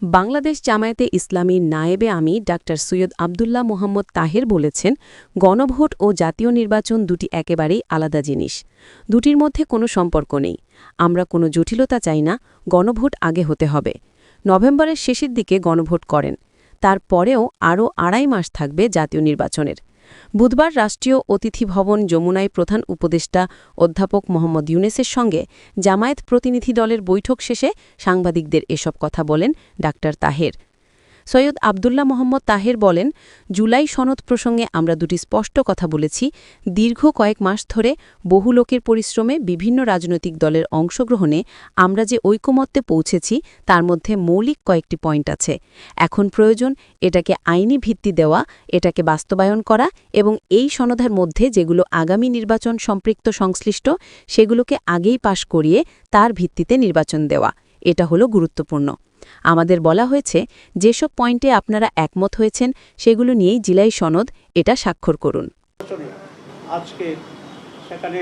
বাংলাদেশ জামায়াতে ইসলামীর নায়েবে আমির ডাক্তার সৈয়দ আবদুল্লাহ মোহাম্মদ তাহের বলেছেন, গণভোট ও জাতীয় নির্বাচন দুটি একেবারেই আলাদা জিনিস। দুটির মধ্যে কোনো সম্পর্ক নেই। আমরা কোনো জটিলতা চাই না, গণভোট আগে হতে হবে। নভেম্বরের শেষের দিকে গণভোট করেন, তারপরেও আরও ২.৫ মাস থাকবে জাতীয় নির্বাচনের। বুধবার রাষ্ট্রীয় অতিথি ভবন যমুনায় প্রধান উপদেষ্টা অধ্যাপক মোহাম্মদ ইউনূসের সঙ্গে জামায়াত প্রতিনিধি দলের বৈঠক শেষে সাংবাদিকদের এসব কথা বলেন ডাক্তার তাহের। সৈয়দ আবদুল্লাহ মোহাম্মদ তাহের বলেন, জুলাই সনদ প্রসঙ্গে আমরা দুটি স্পষ্ট কথা বলেছি। দীর্ঘ কয়েক মাস ধরে বহু লোকের পরিশ্রমে বিভিন্ন রাজনৈতিক দলের অংশগ্রহণে আমরা যে ঐকমত্যে পৌঁছেছি তার মধ্যে মৌলিক কয়েকটি পয়েন্ট আছে। এখন প্রয়োজন এটাকে আইনি ভিত্তি দেওয়া, এটাকে বাস্তবায়ন করা এবং এই সনদের মধ্যে যেগুলো আগামী নির্বাচন সম্পৃক্ত সংশ্লিষ্ট সেগুলোকে আগেই পাশ করিয়ে তার ভিত্তিতে নির্বাচন দেওয়া। এটা হলো গুরুত্বপূর্ণ। আমাদের বলা হয়েছে, যেসব পয়েন্টে আপনারা একমত হয়েছেন সেগুলো নিয়েই জুলাই সনদ, এটা স্বাক্ষর করুন। আজকে সেখানে